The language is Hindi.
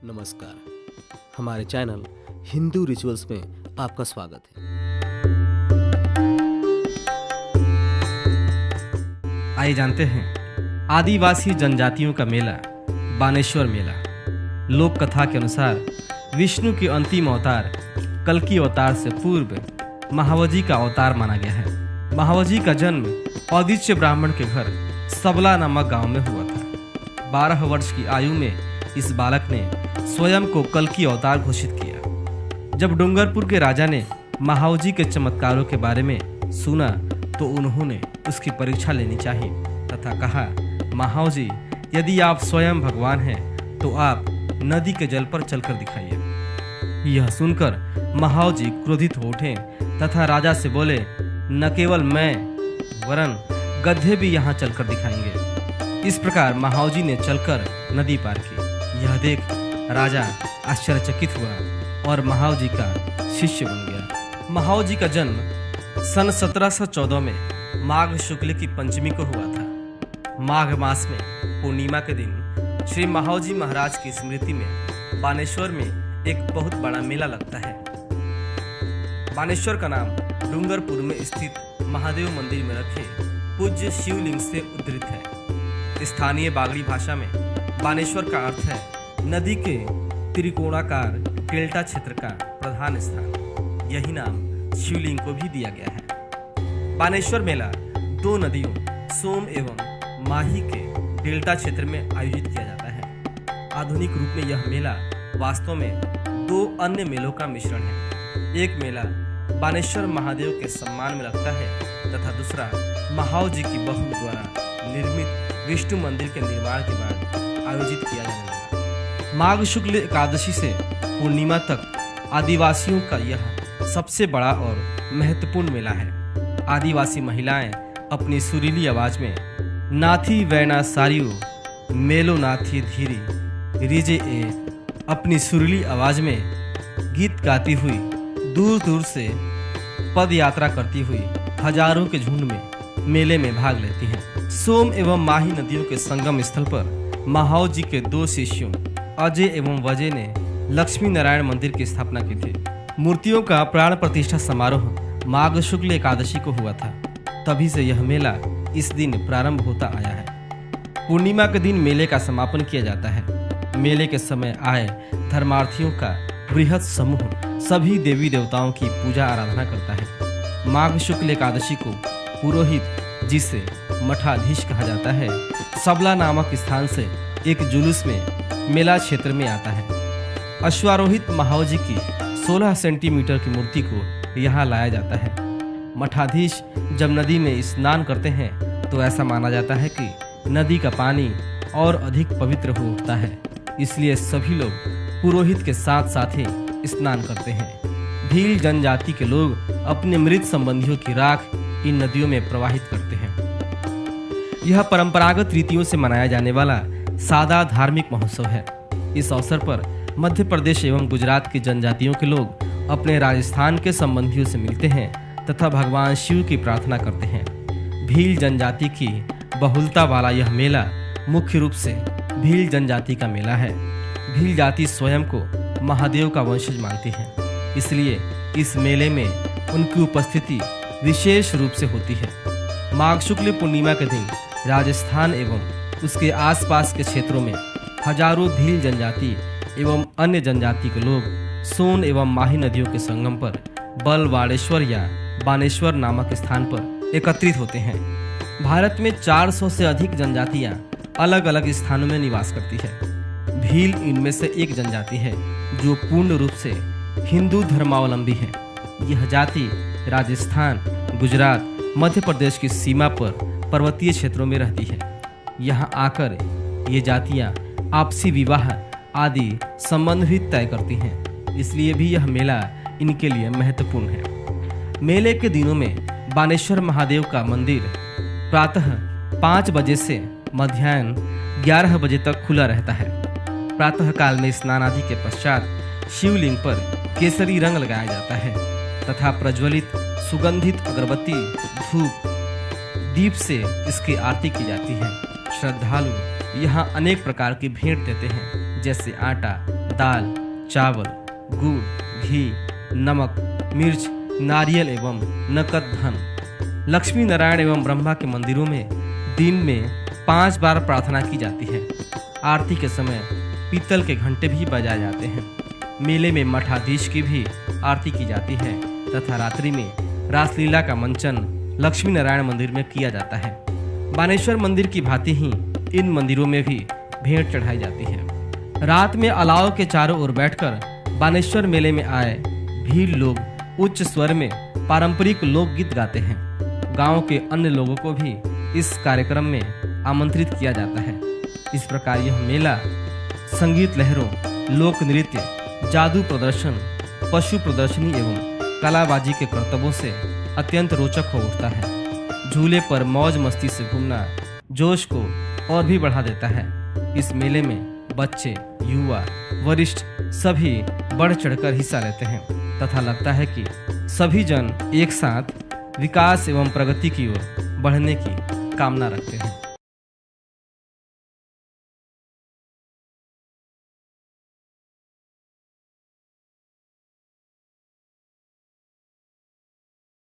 नमस्कार। हमारे चैनल हिंदू रिचुअल्स में आपका स्वागत है। आइए जानते हैं आदिवासी जनजातियों का मेला बानेश्वर मेला। लोक कथा के अनुसार विष्णु के अंतिम अवतार कल्कि अवतार से पूर्व महावजी का अवतार माना गया है। महावजी का जन्म औदिच्य ब्राह्मण के घर सबला नामक गांव में हुआ था। 12 वर्ष की आयु में इस बालक ने स्वयं को कल्कि अवतार घोषित किया। जब डूंगरपुर के राजा ने महावजी के चमत्कारों के बारे में सुना तो उन्होंने उसकी परीक्षा लेनी चाहिए तथा कहा, महावजी, यदि आप स्वयं भगवान हैं तो आप नदी के जल पर चलकर दिखाइए। यह सुनकर महावजी क्रोधित हो उठे तथा राजा से बोले, न केवल मैं वरन गधे भी यहाँ चलकर दिखाएंगे। इस प्रकार महावजी ने चलकर नदी पार की। यह देख राजा आश्चर्यचकित हुआ और महावजी का शिष्य बन गया। महावजी का जन्म सन 1714 में माघ शुक्ल की पंचमी को हुआ था। माघ मास में पूर्णिमा के दिन श्री महावजी महाराज की स्मृति में बानेश्वर में एक बहुत बड़ा मेला लगता है। बानेश्वर का नाम डूंगरपुर में स्थित महादेव मंदिर में रखे पूज्य शिवलिंग से उद्धृत है। स्थानीय बागड़ी भाषा में बानेश्वर का अर्थ है नदी के त्रिकोणाकार डेल्टा क्षेत्र का प्रधान स्थान। यही नाम शिवलिंग को भी दिया गया है। बानेश्वर मेला 2 नदियों सोम एवं माही के डेल्टा क्षेत्र में आयोजित किया जाता है। आधुनिक रूप में यह मेला वास्तव में 2 अन्य मेलों का मिश्रण है। एक मेला बानेश्वर महादेव के सम्मान में लगता है तथा दूसरा महावजी की बहू द्वारा निर्मित विष्णु मंदिर के निर्माण के बाद आयोजित किया जाने लगा। माघ शुक्ल एकादशी से पूर्णिमा तक आदिवासियों का यह सबसे बड़ा और महत्वपूर्ण मेला है। आदिवासी महिलाएं अपनी सुरीली आवाज में नाथी वैना सारियो मेलो नाथी धीरी रिजे ए अपनी सुरीली आवाज में गीत गाती हुई दूर दूर से पद यात्रा करती हुई हजारों के झुंड में मेले में भाग लेती हैं। सोम एवं माही नदियों के संगम स्थल पर महावजी के 2 शिष्यों अजय एवं वजय ने लक्ष्मी नारायण मंदिर की स्थापना की थी। मूर्तियों का प्राण प्रतिष्ठा समारोह माघ शुक्ल एकादशी को हुआ था। तभी से यह मेला इस दिन प्रारंभ होता आया है। पूर्णिमा के दिन मेले का समापन किया जाता है। मेले के समय आए धर्मार्थियों का बृहद समूह सभी देवी देवताओं की पूजा आराधना करता है। माघ शुक्ल एकादशी को पुरोहित, जिसे मठाधीश कहा जाता है, सबला नामक स्थान से एक जुलूस में मेला क्षेत्र में आता है। अश्वारोहित महावजी की 16 सेंटीमीटर की मूर्ति को यहाँ लाया जाता है। मठाधीश जब नदी में स्नान करते हैं तो ऐसा माना जाता है कि नदी का पानी और अधिक पवित्र हो उठता है। इसलिए सभी लोग पुरोहित के साथ साथ ही स्नान करते हैं। भील जनजाति के लोग अपने मृत संबंधियों की राख इन नदियों में प्रवाहित करते हैं। यह परंपरागत रीतियों से मनाया जाने वाला सादा धार्मिक महोत्सव है। इस अवसर पर मध्य प्रदेश एवं गुजरात की जनजातियों के लोग अपने राजस्थान के संबंधियों से मिलते हैं तथा भगवान शिव की प्रार्थना करते हैं। भील जनजाति की बहुलता वाला यह मेला मुख्य रूप से भील जनजाति का मेला है। भील जाति स्वयं को महादेव का वंशज मानती है, इसलिए इस मेले में उनकी उपस्थिति विशेष रूप से होती है। माघ शुक्ल पूर्णिमा के दिन राजस्थान एवं उसके आसपास के क्षेत्रों में हजारों भील जनजाति एवं अन्य जनजाति के लोग सोन एवं माही नदियों के संगम पर बलवाड़ेश्वर या बानेश्वर नामक स्थान पर एकत्रित होते हैं। भारत में 400 से अधिक जनजातियां अलग अलग स्थानों में निवास करती है। भील इनमें से एक जनजाति है जो पूर्ण रूप से हिंदू धर्मावलंबी है। यह जाति राजस्थान, गुजरात, मध्य प्रदेश की सीमा पर पर्वतीय क्षेत्रों में रहती है। यहाँ आकर ये जातियाँ आपसी विवाह आदि संबंध भी तय करती हैं। इसलिए भी यह मेला इनके लिए महत्वपूर्ण है। मेले के दिनों में बानेश्वर महादेव का मंदिर प्रातः 5 बजे से मध्याह्न 11 बजे तक खुला रहता है। प्रातः काल में स्नान आदि के पश्चात शिवलिंग पर केसरी रंग लगाया जाता है तथा प्रज्वलित सुगंधित अगरबत्ती, धूप, दीप से इसकी आरती की जाती है। श्रद्धालु यहाँ अनेक प्रकार की भेंट देते हैं, जैसे आटा, दाल, चावल, गुड़, घी, नमक, मिर्च, नारियल एवं नकद धन। लक्ष्मी नारायण एवं ब्रह्मा के मंदिरों में दिन में 5 बार प्रार्थना की जाती है। आरती के समय पीतल के घंटे भी बजाए जाते हैं। मेले में मठाधीश की भी आरती की जाती है तथा रात्रि में रासलीला का मंचन लक्ष्मी नारायण मंदिर में किया जाता है। बानेश्वर मंदिर की भांति ही इन मंदिरों में भी भेंट चढ़ाई जाती है। रात में अलाव के चारों ओर बैठकर बानेश्वर मेले में आए भीड़ लोग उच्च स्वर में पारंपरिक लोकगीत गाते हैं। गांव के अन्य लोगों को भी इस कार्यक्रम में आमंत्रित किया जाता है। इस प्रकार यह मेला संगीत लहरों, लोक नृत्य, जादू प्रदर्शन, पशु प्रदर्शनी एवं कलाबाजी के करतबों से अत्यंत रोचक हो उठता है। झूले पर मौज मस्ती से घूमना जोश को और भी बढ़ा देता है। इस मेले में बच्चे, युवा, वरिष्ठ सभी बढ़ चढ़कर हिस्सा लेते हैं तथा लगता है कि सभी जन एक साथ विकास एवं प्रगति की ओर बढ़ने की कामना रखते हैं।